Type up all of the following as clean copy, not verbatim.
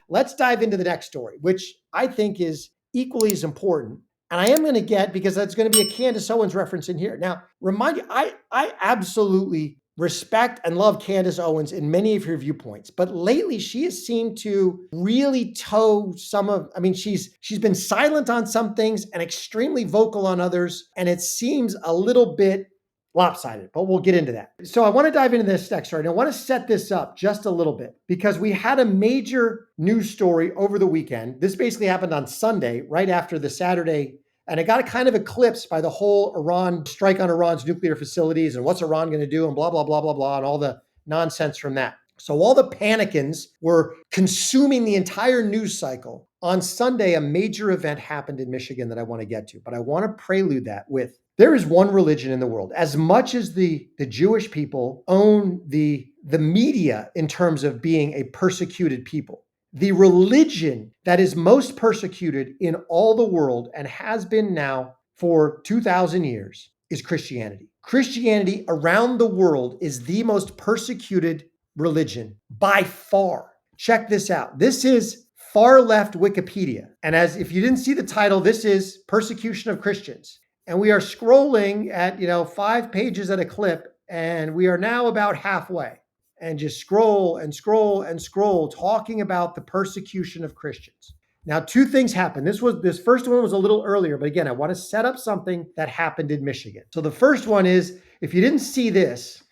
let's dive into the next story, which I think is equally as important. And I am going to get, because that's going to be a Candace Owens reference in here. Now, remind you, I absolutely respect and love Candace Owens in many of her viewpoints, but lately she has seemed to really toe some of, she's been silent on some things and extremely vocal on others, and it seems a little bit lopsided, but we'll get into that. So I want to dive into this next story, and I want to set this up just a little bit because we had a major news story over the weekend. This basically happened on Sunday, right after the Saturday, and it got kind of eclipsed by the whole Iran strike on Iran's nuclear facilities and what's Iran going to do and blah, blah, blah, blah, blah, and all the nonsense from that. So while the panicans were consuming the entire news cycle, on Sunday, a major event happened in Michigan that I want to get to, but I want to prelude that with, there is one religion in the world. As much as the Jewish people own the media in terms of being a persecuted people, the religion that is most persecuted in all the world and has been now for 2,000 years is Christianity. Christianity around the world is the most persecuted religion by far. Check this out. This is far left Wikipedia. And as if you didn't see the title, this is Persecution of Christians. And we are scrolling at, 5 pages at a clip, and we are now about halfway. And just scroll and scroll and scroll, talking about the persecution of Christians. Now, 2 things happened. This first one was a little earlier, but again, I want to set up something that happened in Michigan. So the first one is, if you didn't see this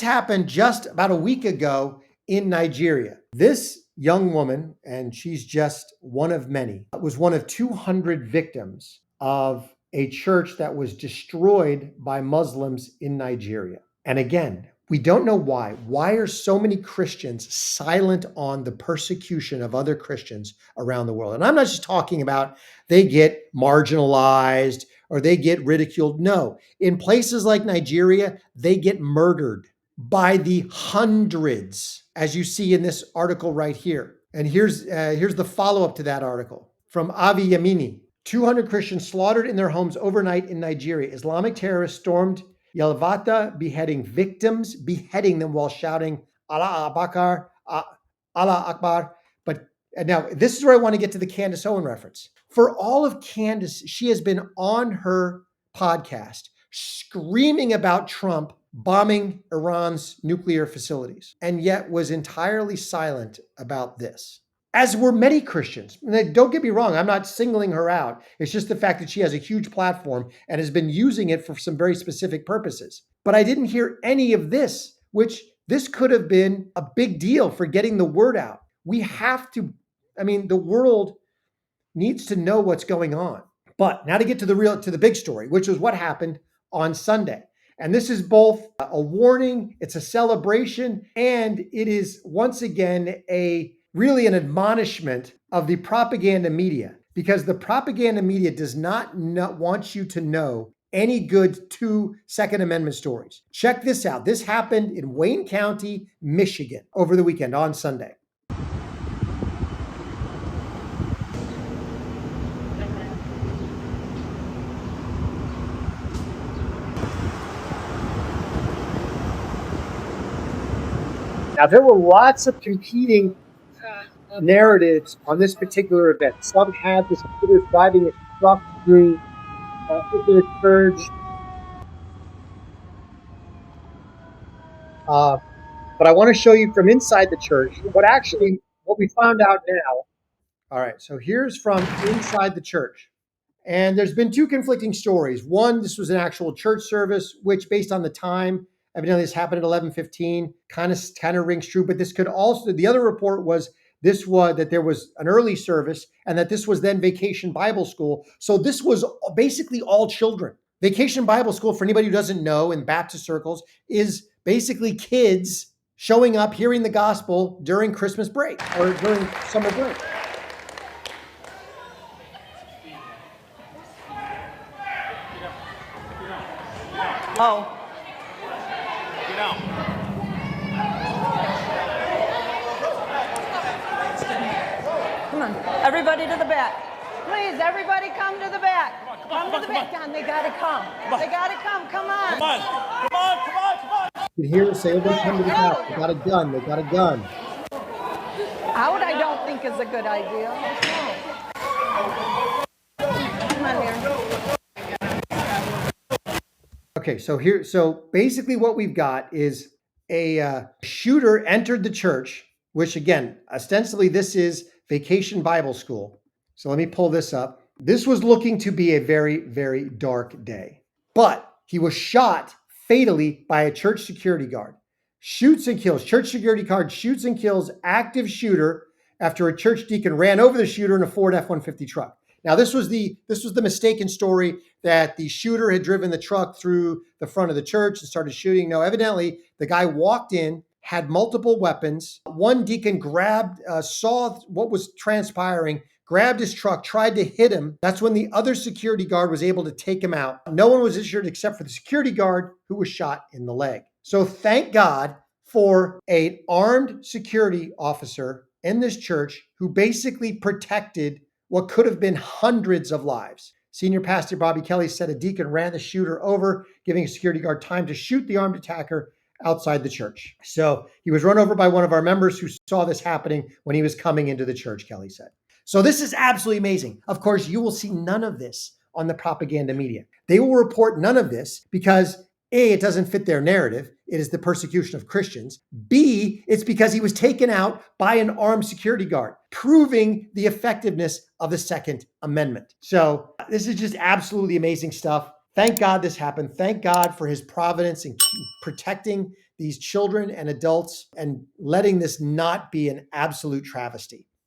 happened just about a week ago in Nigeria. This young woman, and she's just one of many, was one of 200 victims of a church that was destroyed by Muslims in Nigeria. And again, we don't know why. Why are so many Christians silent on the persecution of other Christians around the world? And I'm not just talking about they get marginalized or they get ridiculed. No, in places like Nigeria, they get murdered by the hundreds, as you see in this article right here. And here's the follow-up to that article from Avi Yamini. 200 Christians slaughtered in their homes overnight in Nigeria. Islamic terrorists stormed Yelvata, beheading them while shouting Allah Akbar. But now this is where I want to get to the Candace Owens reference. For all of Candace, she has been on her podcast screaming about Trump bombing Iran's nuclear facilities, and yet was entirely silent about this. As were many Christians. Don't get me wrong, I'm not singling her out. It's just the fact that she has a huge platform and has been using it for some very specific purposes. But I didn't hear any of this, which this could have been a big deal for getting the word out. We have to, the world needs to know what's going on. But now to get to the big story, which was what happened on Sunday. And this is both a warning, it's a celebration, and it is once again really an admonishment of the propaganda media, because the propaganda media does not want you to know any good 2 Second Amendment stories. Check this out. This happened in Wayne County, Michigan over the weekend on Sunday. Now, there were lots of competing narratives on this particular event. Some had the speakers driving a truck through the church. But I want to show you from inside the church what we found out now. All right, so here's from inside the church. And there's been 2 conflicting stories. One, this was an actual church service, which based on the time, evidently this happened at 11:15, kind of rings true. But this could also, the other report was that there was an early service and that this was then Vacation Bible School. So this was basically all children. Vacation Bible School, for anybody who doesn't know, in Baptist circles, is basically kids showing up, hearing the gospel during Christmas break or during summer break. Oh. Come on, everybody to the back. Please, everybody come to the back. Come to the back. John, they gotta come. They gotta come. Come on. Come on. You can hear her say, everybody come to the back. They got a gun. Out, I don't think is a good idea. Come on here. Okay, so basically what we've got is a shooter entered the church, which again, ostensibly this is Vacation Bible School. So let me pull this up. This was looking to be a very, very dark day, but he was shot fatally by a church security guard. Shoots and kills. Church security guard shoots and kills active shooter after a church deacon ran over the shooter in a Ford F-150 truck. Now, this was the mistaken story that the shooter had driven the truck through the front of the church and started shooting. No, evidently the guy walked in, had multiple weapons. One deacon saw what was transpiring, grabbed his truck, tried to hit him. That's when the other security guard was able to take him out. No one was injured except for the security guard who was shot in the leg. So thank God for an armed security officer in this church who basically protected what could have been hundreds of lives. Senior Pastor Bobby Kelly said a deacon ran the shooter over, giving a security guard time to shoot the armed attacker outside the church. So he was run over by one of our members who saw this happening when he was coming into the church, Kelly said. So this is absolutely amazing. Of course, you will see none of this on the propaganda media. They will report none of this because A, it doesn't fit their narrative. It is the persecution of Christians. B, it's because he was taken out by an armed security guard, proving the effectiveness of the Second Amendment. So this is just absolutely amazing stuff. Thank God this happened. Thank God for his providence in protecting these children and adults and letting this not be an absolute travesty.